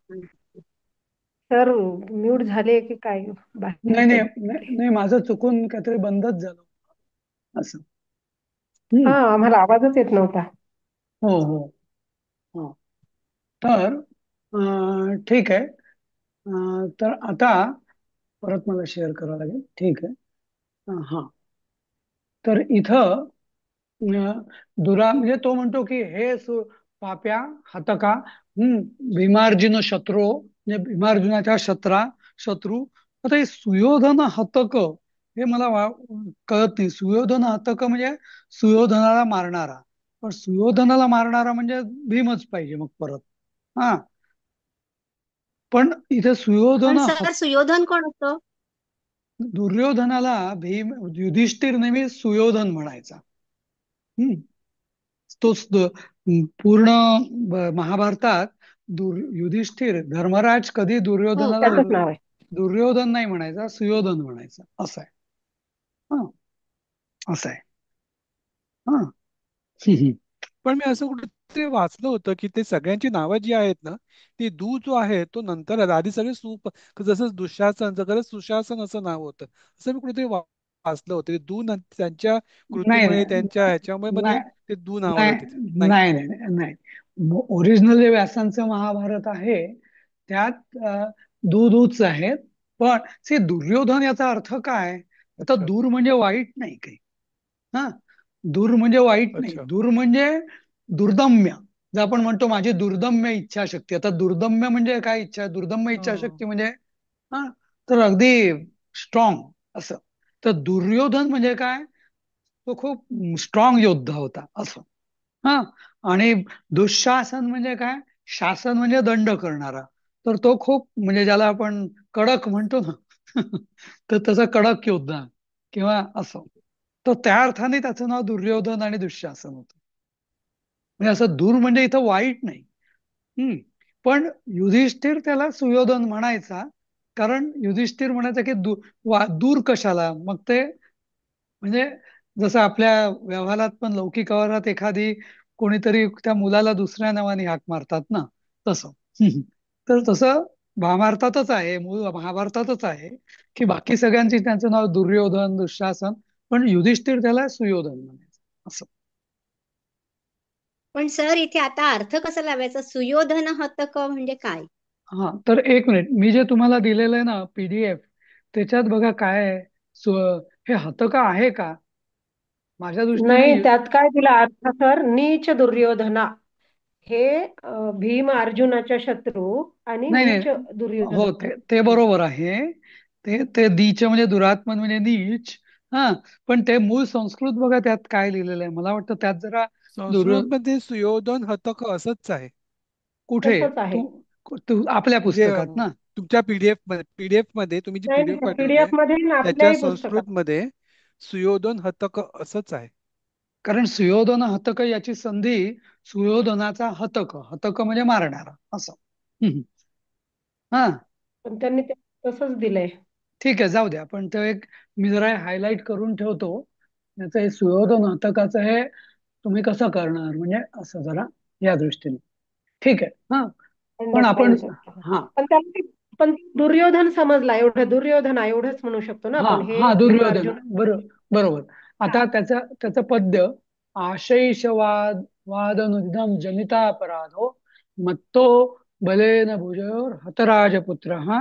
Sir mute झाले की काय बाहेर नाही नाही पडले? नाही नाही, माझं चुकून काहीतरी बंदच झालं असं. हा, हम्म. आम्हाला आवाजच येत नव्हता. हो हो. हो. तर ठीक आहे. तर आता परत मला शेअर करावं लागेल. ठीक आहे. हा. तर इथं म्हणजे तो म्हणतो की हे पाप्या हतका, भीमार्जुन शत्रू, म्हणजे भीमार्जुनाच्या शत्रू. आता हे सुयोधन हतक हे मला कळत नाही. सुयोधन हतक म्हणजे सुयोधनाला मारणारा. पण सुयोधनाला मारणारा म्हणजे भीमच पाहिजे मग परत. हा. पण इथे पण सुयोधन सर सुयोधन कोण होतं? दुर्योधनाला भीम युधिष्ठिर नेहमी सुयोधन म्हणायचा. हम्म. तोच पूर्ण महाभारतात युधिष्ठिर धर्मराज कधी हो, दुर्योधनाला त्याचंच नाव आहे. दुर्योधन नाही म्हणायचा, सुयोधन म्हणायचा. असं आहे. हा. असं आहे. हा. पण मी असं कुठेतरी वाचलं होतं की ते सगळ्यांची नावं जी आहेत ना, ती दू जो आहे तो नंतर आला. आधी सगळे जसं दुःशासन सगळं सुशासन असं नाव होतं, असं मी कुठेतरी वाचलं होतं. त्यांच्या नाही कृतीमुळे नाही त्यांच्या ह्याच्यामुळे मध्ये नाही ते दू नाव आलं नाही तिथे. नाही. नाही नाही नाही नाही. ओरिजिनल जे व्यासांचं महाभारत आहे त्यात दूच आहेत. पण दुर्योधन याचा अर्थ काय? आता अच्छा. दूर म्हणजे वाईट नाही काही. हा. दूर म्हणजे वाईट नाही. अच्छा. दूर म्हणजे दुर्दम्य. जर आपण म्हणतो माझी दुर्दम्य इच्छाशक्ती, आता दुर्दम्य म्हणजे काय? दुर्दम्य हा. इच्छाशक्ती म्हणजे हा, तर अगदी स्ट्रॉंग असं. तर दुर्योधन म्हणजे काय? तो खूप स्ट्रॉंग योद्धा होता असं. हा. आणि दुःशासन म्हणजे काय? शासन म्हणजे दंड करणारा. तर तो खूप म्हणजे ज्याला आपण कडक म्हणतो ना तर तसा कडक योद्धा किंवा असं. तर त्या अर्थाने त्याचं नाव दुर्योधन आणि दुःशासन होतं. म्हणजे असं दूर म्हणजे इथं वाईट नाही. हम्म. पण युधिष्ठिर त्याला सुयोधन म्हणायचा. कारण युधिष्ठिर म्हणायचा की दूर कशाला मग ते, म्हणजे जसं आपल्या व्यवहारात पण लौकिक व्यवहारात एखादी कोणीतरी त्या मुलाला दुसऱ्या नावाने हाक मारतात ना, तसं. तर तसं महाभारतातच आहे, मूळ महाभारतातच आहे की बाकी सगळ्यांची त्यांचं नाव दुर्योधन दुःशासन, पण युधिष्ठिर त्याला सुयोधन म्हणायचं असं. पण सर इथे आता अर्थ कसा लावायचा? सुयोधन हतक म्हणजे काय? हा. तर एक मिनिट, मी जे तुम्हाला दिलेलं आहे ना PDF, त्याच्यात बघा काय आहे. सु हे हतका आहे का? माझ्या दृष्टीने नाही, त्यात काय दिला अर्थ सर? नीच दुर्योधना. हे भीम अर्जुनाच्या शत्रू आणि नाही नीच नाही. हो, दुर्योधना. ते बरोबर आहे. ते ते नीच म्हणजे दुरात्मन म्हणजे नीच. हा. पण ते मूळ संस्कृत बघा त्यात काय लिहिलेलं आहे. मला वाटतं त्यात जरा दुर्यो संस्कृत मध्ये सुयोधन हतक असंच आहे. कुठे तसंच आहे. तू आपल्या म्हणजे पुस्तकात ना? तुमच्या पीडीएफ मध्ये तुम्ही जी नाही पीडीएफ नाही, पाठवली आहे PDF मध्ये आणि त्याच्या आपल्याही पुस्तकात. संस्कृत मध्ये सुयोधन हतक असंच आहे. कारण सुयोधन हतक याची संधी सुयोधनाचा हतक, हतक म्हणजे मारणारा असं. हम्म. हा. पण त्यांनी ते तसंच दिलंय. ठीक आहे, जाऊ द्या. पण तो एक मी जरा हायलाइट करून ठेवतो. याचं हे सुयोधन हतकाचं हे तुम्ही कसं करणार म्हणजे असं जरा या दृष्टीने. ठीक आहे. हा. पण पण बघता आपण येऊ शकतं. हा पण त्याला पण दुर्योधन समजला, एवढं दुर्योधना एवढंच म्हणू शकतो ना हा आपण. हे हा भीम दुर्योधन अर्जुन. बरोबर. बरोबर. आता त्याचं पद्य, आशैशवाद वादनुदिदम जनिता अपराधो मत्तो बलेन भुजयोर हतराजपुत्र. हा.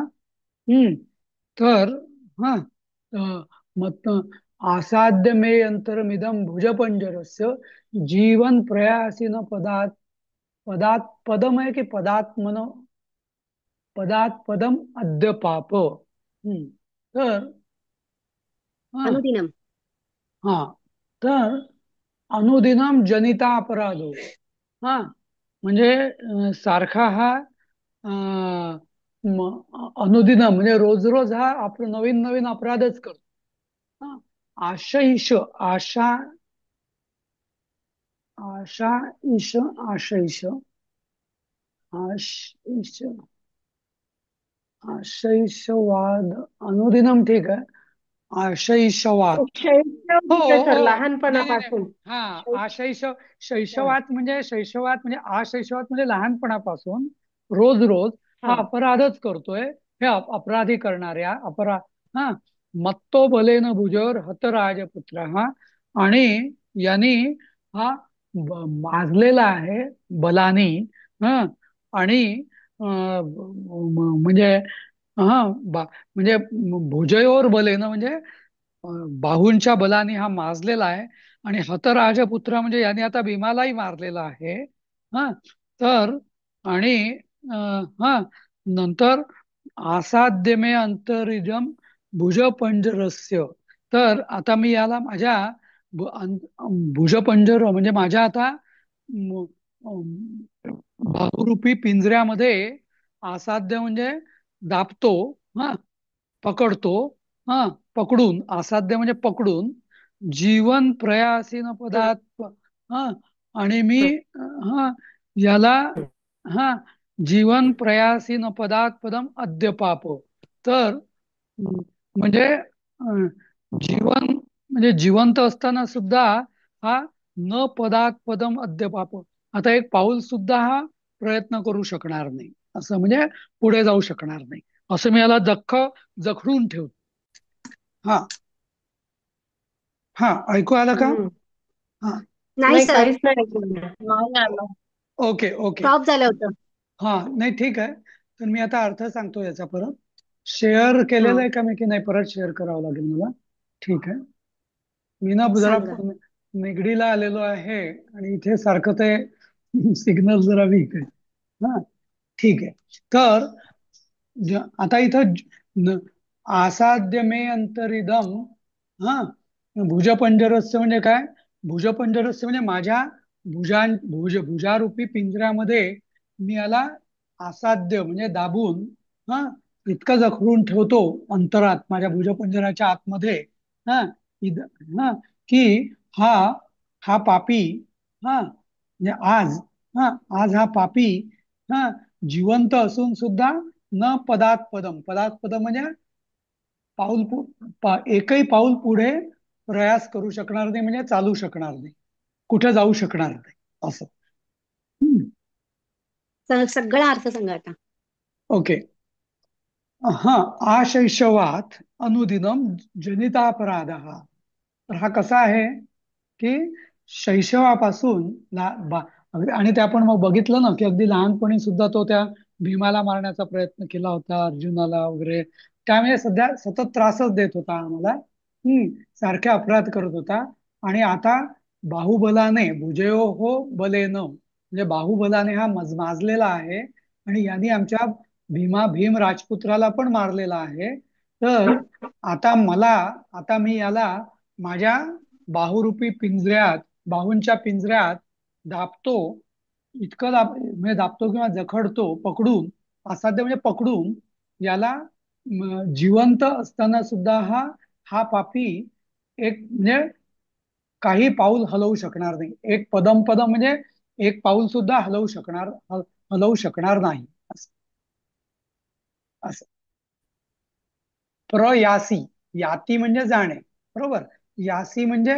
हम्म. तर हा, मत आसाद्य मे अंतरमिदम भुजपंजरस्य जीवन प्रयासीन पदात पदम आहे की पदात्मन, पदात पदम अद्य पाप. तर हा अनुदिनम. हा तर अनुदिनम जनिता अपराधो. हा. म्हणजे सारखा हा अनुदिनम म्हणजे रोज रोज हा नवीन नवीन अपराधच करतो. हा. आशईश आशा आशा ईश आशईश आशईश आशईशवाद अनुदिनम. ठीक आहे. आशईशवाद. हो शैशव सर, हो. नाही नाही नाही. लहानपणापासून. हा. शै- हा. शैशवात म्हणजे शैशवात म्हणजे लहानपणापासून रोज रोज हा हा. अपराधच करतोय, हे अपराधी करणाऱ्या हा मत्तो बलेन भुजोर हत राजपुत्र हा, आणि यांनी हा माजलेला आहे बलानी, हा, आणि म्हणजे हा म्हणजे भुजयोर बलेन म्हणजे बाहूंच्या बलाने हा माजलेला आहे, आणि हतराजपुत्र म्हणजे याने आता भीमालाही मारलेला आहे. हा तर आणि हा नंतर आसाद्य मे अंतरिजम भुजपंजरस्य, तर आता मी याला माझ्या भुजपंजर म्हणजे माझ्या आता म- बहुरूपी पिंजऱ्यामध्ये आसाध्य म्हणजे दाबतो, हा पकडतो, हा पकडून, असाध्य म्हणजे पकडून, जीवन प्रयासीन पदात हा, आणि मी हा याला हा जीवन प्रयासीन पदात पदम अद्य पाप, तर म्हणजे जीवन म्हणजे जिवंत असताना सुद्धा हा न पदात पदम अद्य पाप, आता एक पाऊल सुद्धा हा प्रयत्न करू शकणार नाही, असं म्हणजे पुढे जाऊ शकणार नाही, असं मी याला जखडून ठेवतो. हा हा ऐकू आलं का? हम्म. हा नाही नाही, सर, काहीच नाही ऐकलं. नाही आलं. Okay okay. स्टॉप झालं होतं. हा नाही ठीक आहे, तर मी आता अर्थ सांगतो याचा. परत शेअर केलेलं हा आहे का मी, की नाही परत शेअर करावं लागेल मला? ठीक आहे, मी ना जरा सांगा. निगडीला आलेलो आहे, आणि इथे सारखं ते सिग्नल जरा वीक आहे. हा ठीक आहे, तर आता इथं आसाद्य मे अंतरिदम, हा भुजपंजरस्य म्हणजे काय? भुजपंजरस्य म्हणजे माझ्या भुजारूपी पिंजऱ्यामध्ये मी याला आसाद्य म्हणजे दाबून, हा इतकं जखडून ठेवतो अंतरात, माझ्या भुजपंजराच्या आतमध्ये, हा हा की हा हा पापी, हा म्हणजे हा आज हा पापी, हा जिवंत असून सुद्धा न पदात पदम, पदात पदम म्हणजे एकही पाऊल पुढे प्रयास करू शकणार नाही, म्हणजे चालू शकणार नाही, कुठे जाऊ शकणार नाही, असं. सगळा अर्थ सांगा आता. ओके. हा आशैशवात अनुदिनम जनितापराध, तर हा कसा आहे की शैशवापासून आणि ते आपण मग बघितलं ना, की अगदी लहानपणी सुद्धा तो त्या भीमाला मारण्याचा प्रयत्न केला होता, अर्जुनाला वगैरे, त्यामुळे सध्या सतत त्रासच देत होता आम्हाला, सारखे अपराध करत होता, आणि आता बाहुबलाने भुजयो हो बलेन म्हणजे बाहुबलाने हा माजलेला आहे, आणि यांनी आमच्या भीम राजपुत्राला पण मारलेला आहे, तर आता मी याला माझ्या बाहुरूपी पिंजऱ्यात, बाहूंच्या पिंजऱ्यात दाबतो, इतकं म्हणजे दाबतो किंवा जखडतो, पकडून, असाध्य म्हणजे पकडून याला, जिवंत असताना सुद्धा हा हा पापी एक म्हणजे काही पाऊल हलवू शकणार नाही, एक पदम म्हणजे एक पाऊल सुद्धा हलवू शकणार नाही, असं. असं. प्रयासी, याती म्हणजे जाणे, बरोबर, यासी म्हणजे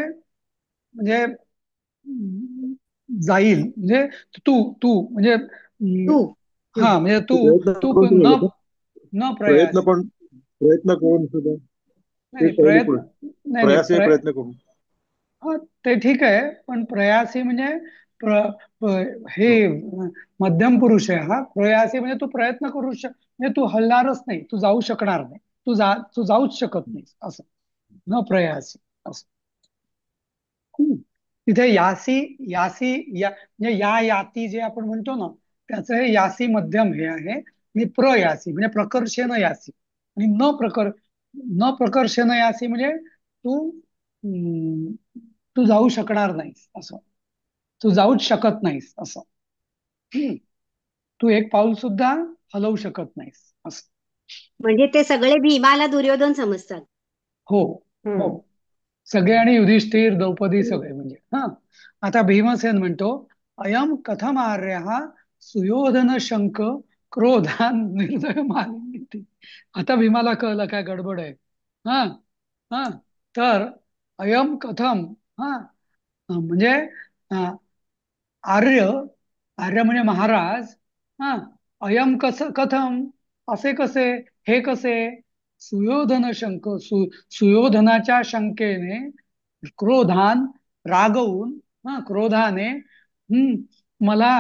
म्हणजे जाईल, म्हणजे तू तू म्हणजे तू. हं. हा म्हणजे ते तू प्रयत्न तू करून पण सुद्धा घेतो. न प्रयत्न प्रयासी, पण प्रयत्न करून सुद्धा नाही ते नाही, पहिले पुढे नाही नाही, प्रयास आहे प्रयत्न करून. हा, ते ठीक आहे, पण प्रयासी म्हणजे प्र, हे मध्यम पुरुष आहे, हा प्रयासी म्हणजे तू प्रयत्न म्हणजे तू हलणारच नाही, तू जाऊ शकणार नाही, तू जाऊच शकत नाही, असं. न प्रयासी, असं. तिथे यासी, यासी म्हणजे याती जे आपण म्हणतो ना, त्याचं हे यासी मध्यम हे आहे, आणि प्रयासी म्हणजे प्रकर्षेन यासी, आणि न प्रकर्षेन यासी म्हणजे तू जाऊ शकणार नाहीस, असं. तू जाऊच शकत नाहीस, असं. तू एक पाऊल सुद्धा हलवू शकत नाहीस, असं. म्हणजे ते सगळे भीमाला दुर्योधन समजतात. हो हो, हम्म. सगळे, आणि युधिष्ठिर द्रौपदी सगळे, म्हणजे हा. आता भीमसेन म्हणतो, अयम कथम आर्य हा सुयोधन शंक क्रोधान निर्दय मालिनी, आता भीमाला कळलं काय गडबड आहे, हा हा तर अयम कथम, हा म्हणजे आर्य, आर्य म्हणजे महाराज, हा अयम कथम, असे कसे, हे कसे, सुयोधन सुयोधनाच्या शंकेने क्रोधान, रागवून, क्रोधाने, मला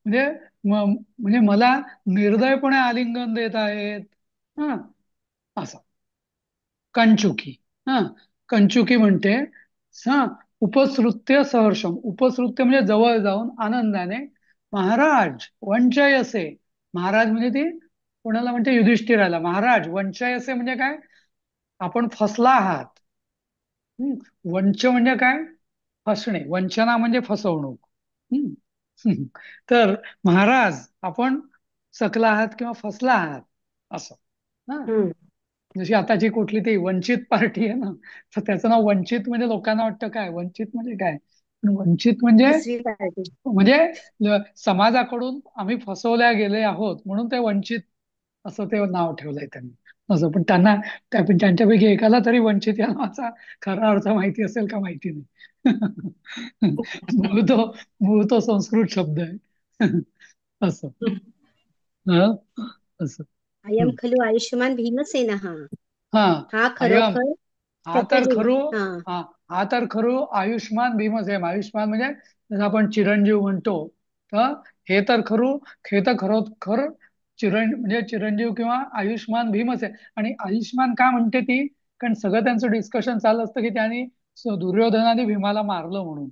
म्हणजे म्हणजे मला निर्दयपणे आलिंगन देत आहेत, हा, असं. कंचुकी, हा, कंचुकी म्हणते, हा, उपसृत्य सहर्षम, उपसृत्य म्हणजे जवळ जाऊन आनंदाने, महाराज वंचयसे, महाराज म्हणजे ती कोणाला म्हणते, युधिष्ठिराला, महाराज वंचयसे म्हणजे काय, आपण फसला आहात. वंच म्हणजे काय, फसणे, वंचना म्हणजे फसवणूक. हम्म. तर महाराज आपण चकला आहात किंवा फसला आहात, असं. हा, हम्म. जशी आताची कुठली ती वंचित पार्टी आहे ना, तर त्याचं नाव वंचित, म्हणजे लोकांना वाटतं काय वंचित म्हणजे काय, पण वंचित म्हणजे दुसरी पार्टी. म्हणजे समाजाकडून आम्ही फसवल्या गेले आहोत म्हणून ते वंचित असं ते नाव ठेवलंय त्यांनी. असं पण त्यांना पण त्यांच्यापैकी एकाला तरी वंचित या नावाचा खरा अर्थ माहिती असेल का माहिती नाही. मूळ तो संस्कृत शब्द आहे. असं. हं? असं. अयम हं. खलु आयुष्यमान भीमसेनः. हा, हा अयम, खरोखर हा तर शतजीव. खरू, हा. हा, हा तर खरू आयुष्मान भीमसेन, आयुष्मान म्हणजे जसं आपण चिरंजीव म्हणतो, तर हे तर खरू, हे तर खरोखर म्हणजे चिरंजीव किंवा आयुष्मान भीमसेन. आणि आयुष्मान का म्हणते ती, कारण सगळं त्यांचं डिस्कशन चालू असतं की त्यांनी दुर्योधनाने भीमाला मारलं म्हणून.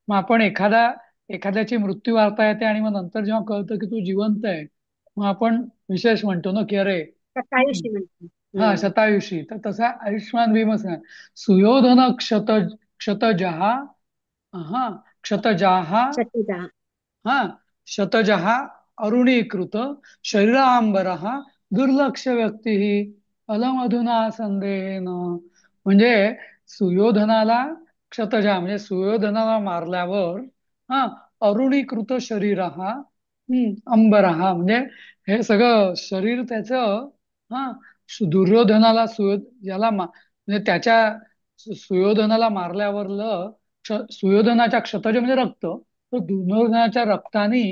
मग आपण एखाद्याची मृत्यू वार्ता येते आणि मग नंतर जेव्हा कळतं की तू जिवंत आहे, मग आपण विशेष म्हणतो ना की अरे, सतायुषी म्हणते. हा, शतायुषी. तर तसा आयुष्मान भीमसेन, सुयोधन क्षतजहा, हा, क्षतजाहा, शत्रुता. हा, शतजहा अरुणीकृत शरीरांबरः दुर्लक्ष व्यक्ती अलमधुना संदेहेन. म्हणजे सुयोधनाला क्षतजा म्हणजे सुयोधनाला मारल्यावर, हा, अरुणीकृत शरीर हा, अंबरहा म्हणजे हे सगळं शरीर त्याचं, हा, दुर्योधनाला म्हणजे त्याच्या सुयोधनाला मारल्यावरलं सुयोधनाच्या क्षतज म्हणजे रक्त, तर दुर्योधनाच्या रक्ताने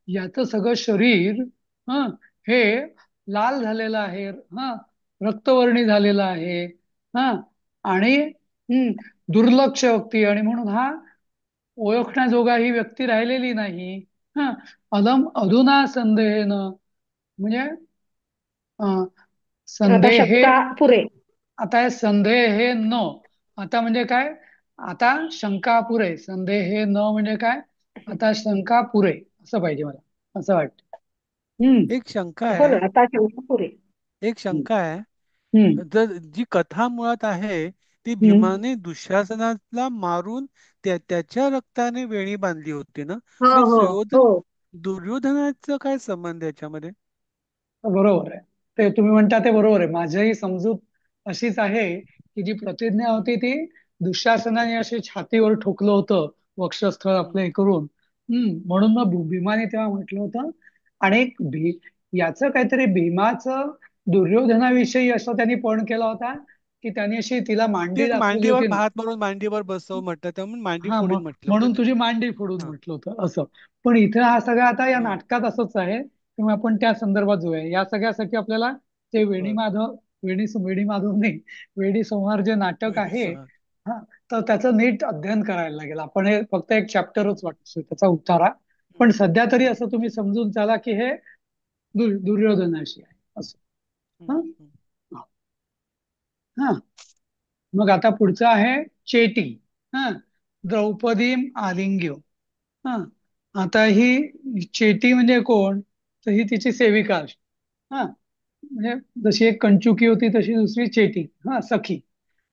याचं सगळं शरीर, हं, हे लाल झालेलं आहे, रक्तवर्णी झालेलं आहे, हा. आणि दुर्लक्ष व्यक्ती, आणि म्हणून हा ओळखण्याजोगा ही व्यक्ती राहिलेली नाही. हा, अलम अधुना संदेहेन म्हणजे अं, आता संदेहे, शंका पुरे. आता हे संदेहे न, आता म्हणजे काय, आता शंका पुरे, संदेहे न म्हणजे काय, आता शंका पुरे, असं पाहिजे मला, असं वाटतं. हम्म. एक शंका हो ना, आहे, आता शंका पुरे. एक हम्म. शंका आहे. हम्म. जर जी कथा मुळात आहे ती हम्म. भीमाने दुःशासनाला मारून त्याच्या रक्ताने वेणी बांधली होती ना, हो मग हो हो. दुर्योधनाचं काय संबंध याच्यामध्ये? बरोबर आहे. ते तुम्ही म्हणता ते बरोबर आहे. माझीही समजूत अशीच आहे की जी प्रतिज्ञा होती ती दुःशासनाने अशी छातीवर ठोकलं होतं, वक्षस्थळ हं. आपलं हे करून. म्हणून मग भीमाने तेव्हा म्हटलं होतं. आणि याचं काहीतरी भीमाचं दुर्योधनाविषयी असं त्यांनी पण केला होता की त्यांनी अशी तिला ते मांडी एक दाखवली मांडीवर होती ना. हात मारून मांडीवर बसव म्हटलं, त्यामुळे मांडी हा, फोडीन म्हटलं होतं म्हणून ते. तुझी मांडी फोडून हा. म्हटलं होतं असं. पण इथे हा सगळा आता या हा. नाटकात असंच आहे, किंवा आपण त्या संदर्भात जाऊया. या सगळ्यासाठी आपल्याला ते बर. वेणी माधव नाही, वेडी संहार जे नाटक वेडी आहे, सहा. हा, तर त्याचं नीट अध्ययन करायला लागेल. आपण हे फक्त एक चॅप्टरच वाटतो त्याचा उतारा. पण सध्या तरी असं तुम्ही समजून चाला की हे दुर्योधनाशी आहे असं. हं. हा. हं. हा, मग आता पुढचं आहे चेटी. हा, द्रौपदीम आलिंग्यो. हा, आता ही चेटी म्हणजे कोण, तर ही तिची सेविका असते. हा, म्हणजे जशी एक कंचुकी होती तशी दुसरी चेटी, हा, सखी.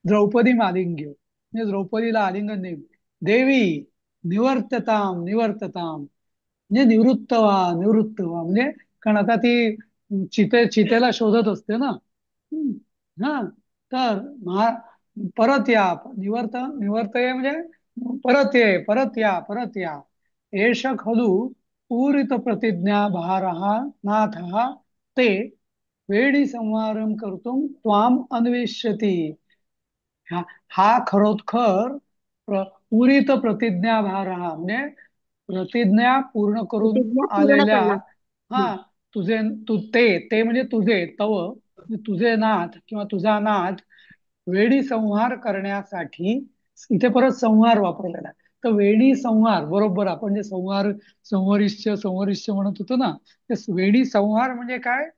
द्रौपदी आलिंग्य म्हणजे द्रौपदीला आलिंगन देवी. देवी निवर्तताम निवर्तताम म्हणजे निवृत्त व्हा, निवृत्त व्हा. म्हणजे कारण आता ती चितेला शोधत असते ना. हम्म. हा, तर परत या, निवर्तय म्हणजे परत या, परत या. एष खलु पूरित प्रतिज्ञा भारहा नाथः ते वेडी संहारम कर्तुम त्वाम अन्विष्यती. हा, हा खरोखर पूरित प्रतिज्ञा भार, हा म्हणजे प्रतिज्ञा पूर्ण करून प्रतिज्ञा पूर्ण आलेल्या, करणार. हा, तुझे ते म्हणजे तुझे तव म्हणजे तुझे नाथ किंवा तुझा नाथ वेडी संहार करण्यासाठी, इथे परत संहार वापरलेला आहे. तर वेडी संहार बरोबर, आपण जे संवरिष्य संवरिष्य म्हणत होतो ना, ते वेडी संहार म्हणजे काय?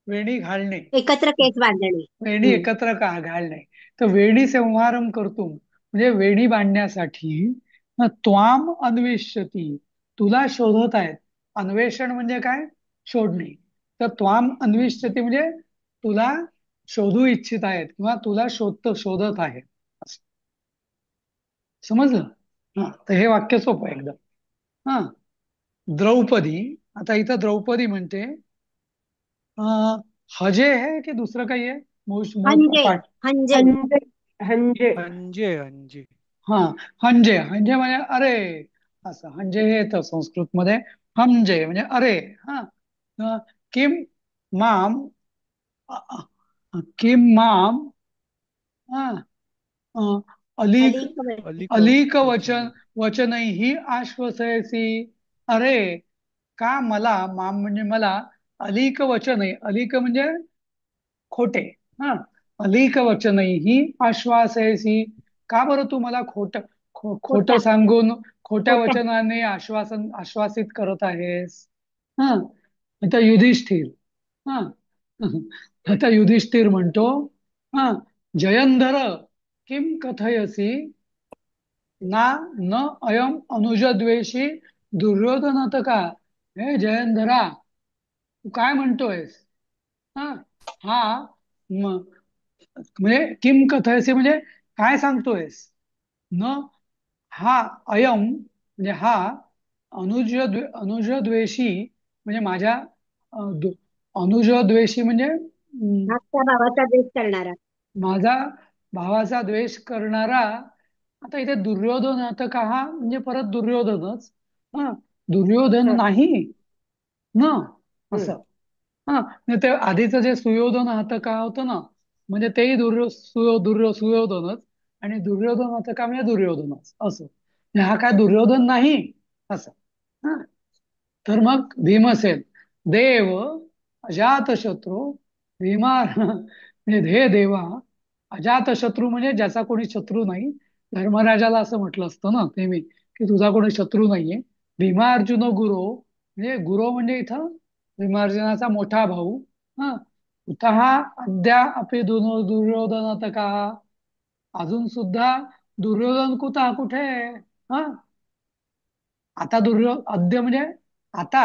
वेणी घालणे. एकत्र केस बांधणे. वेणी हम्म. एकत्र का घालणे. तर वेणी संहारम करतो म्हणजे वेणी बांधण्यासाठी त्वाम अन्विष्यती, तुला शोधत आहेत. अन्वेषण म्हणजे काय? शोधणे. तर त्वाम अन्विष्यती म्हणजे तुला शोधू इच्छित आहेत किंवा तुला शोधत आहेत असं. समजलं? हा, तर हे वाक्य सोपं आहे एकदम. हा, द्रौपदी. आता इथं द्रौपदी म्हणते हजे है की दुसरं काही आहे? हंजे. हंजे. हंजे. हंजे. अंजे अंजे. हा, हंजे. हंजे म्हणजे अरे असं. हंजे हे येतं संस्कृतमध्ये. हमजे म्हणजे अरे. हा, किम माम अ- किम माम हा, अ, अलीक अलीक अलिक अलीक वचन. वचनही आश्वसयसी. अरे, का मला, माम म्हणजे मला, अलीक वचन, अलीक म्हणजे खोटे. हा, अलीक वचनही आश्वासयसी. का बरं तू मला खोटं खोटा. सांगून खोट्या खोटा. वचनाने आश्वासित करत आहेस? हा, आता युधिष्ठिर. हा, आता युधिष्ठिर म्हणतो हा, जयंधर किम कथयसी ना न अयम अनुजद्वेषी दुर्योधनत का. हे जयंधरा, तू काय म्हणतोयस? हा, हा, म्हणजे किम कथयसी म्हणजे काय सांगतोयस? न हा अयम म्हणजे हा अनुजद्वेषी म्हणजे माझ्या अनुजद्वेषी म्हणजे धाकट्या भावाचा द्वेष करणारा. माझा भावाचा द्वेष करणारा. आता इथे दुर्योधन आता का, हा म्हणजे परत दुर्योधनच. हा, दुर्योधन हा. नाही न हम्म. असं. हा, म्हणजे ते आधीचं जे सुयोधन हात का होतं ना, म्हणजे तेही सुयोधनच. आणि दुर्योधन हात का म्हणजे दुर्योधनच असं. म्हणजे हा काय दुर्योधन नाही असं. हा, तर मग भीमसेन, देव अजातशत्रू भीमा म्हणजे हे देवा, अजातशत्रू म्हणजे ज्याचा कोणी शत्रू नाही. धर्मराजाला असं म्हटलं असतं ना नेहमी की तुझा कोणी शत्रू नाहीये. भीमार्जुन गुरु म्हणजे गुरु म्हणजे इथं भीमार्जुनाचा मोठा भाऊ. हा, कुतः अद्या अपि दुर्योधनात का, अजून सुद्धा दुर्योधन कुठे आहे? हा, आता अद्य म्हणजे आता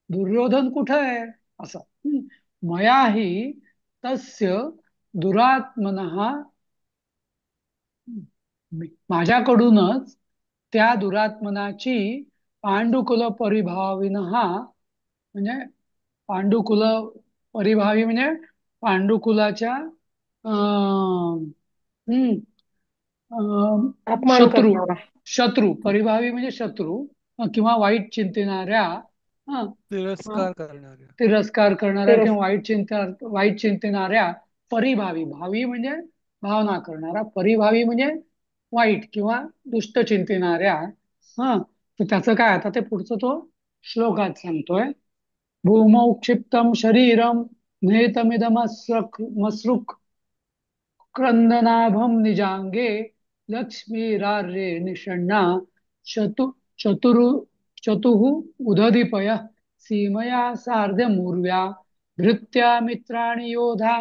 दुर्योधन कुठे आहे असं. मयाही तस्य दुरात्मनः, माझ्याकडूनच त्या दुरात्मनाची पांडुकुल परिभाविनः म्हणजे पांडुकुल परिभावी म्हणजे पांडुकुलाच्या अं, हम्म, अपमान शत्रू. करणारा. शत्रू परिभावी म्हणजे शत्रू किंवा वाईट चिंतणाऱ्या. हा, तिरस्कार करणाऱ्या. तिरस्कार करणाऱ्या ते किंवा वाईट चिंतणाऱ्या. परिभावी, भावी म्हणजे भावना करणारा, परिभावी म्हणजे वाईट किंवा दुष्ट चिंतणाऱ्या. हा, तर त्याचं काय आता ते पुढचं तो श्लोकात सांगतोय. भूमौ क्षिप्तम शरीरम मसृक क्रंदनाभम निजांगे लक्ष्मीरार्ये निषण्णा चतु चतुरु चतुः उदधिपय सीमया सार्धमूर्व्या भृत्या मित्राणि योधा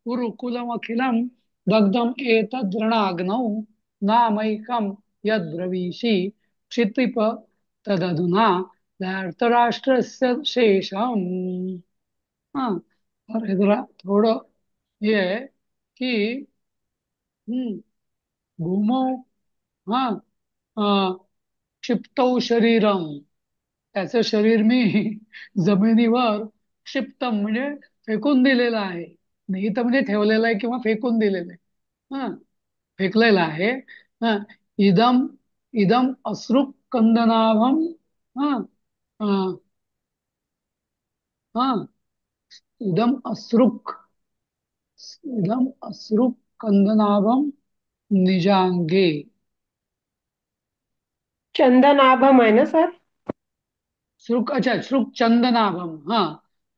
कुरुकुलमखिलं दग्धम् एतद्रणाग्नौ नामैकं यद्ब्रवीषि क्षितिप तदधुना धृतराष्ट्रस्य शेषम्. हा, तर हे जरा थोडं हे आहे की हम्म, भूमौ हा क्षिप्तौ शरीरम, त्याचं शरीर मी जमिनीवर क्षिप्तम म्हणजे फेकून दिलेलं आहे. निहित म्हणजे ठेवलेलं आहे किंवा फेकून दिलेलं आहे. हा, फेकलेलं आहे. हा, इदम इदम अश्रुक कंदनाभम. हा, हा, हा, इदम अश्रुक इदम अश्रुक कंदनाभम निजांगे. चंदनाभम आहे ना सर? श्रुक, अच्छा, श्रुक चंदनाभम. हा,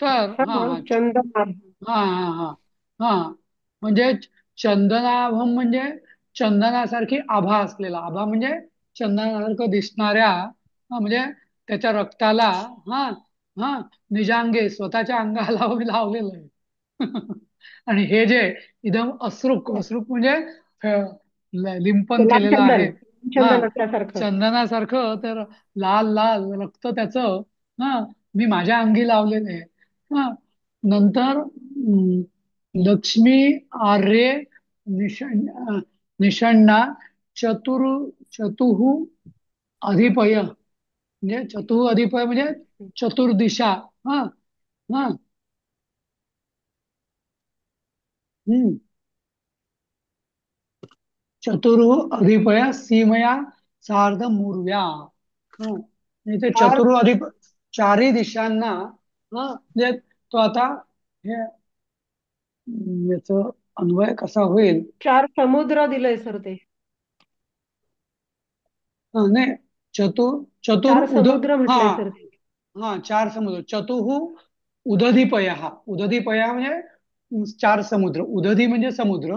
तर हा हा हा चंदन. हा हा हा हा म्हणजे चंदनाभम म्हणजे चंदनासारखी आभा असलेला. आभा म्हणजे चंदनासारखं दिसणाऱ्या, म्हणजे त्याच्या रक्ताला, हा हा निजांगे, स्वतःच्या अंगाला मी लावलेलं आहे. आणि हे जे इदम अश्रुक, अश्रुक म्हणजे लिंपन लाल केलेलं आहे. चंदन. हा, चंदन असल्यासारखं. चंदनासारखं, तर लाल लाल रक्त त्याचं, हा, मी माझ्या अंगी लावलेलं आहे. हा, नंतर लक्ष्मी आर्य निषण्णा चतुर चतुः अधिपय, म्हणजे चतुः अधिपय म्हणजे चतुर्दिशा. हा हा हम्म चतुर् अधिपय सीमया सार्ध मूर्व्या. ते चार चतुर् अधिप, चारही दिशांना. म्हणजे तो आता हे याच अन्वय कसा होईल. चार समुद्र दिलंय सर ते. नाही, चतुर चतुर चार उद, समुद्र हा म्हटलंय सर ते. हा चार समुद्र. चतुः उदधिपय, हा उदधिपया म्हणजे चार समुद्र. उदधी म्हणजे समुद्र,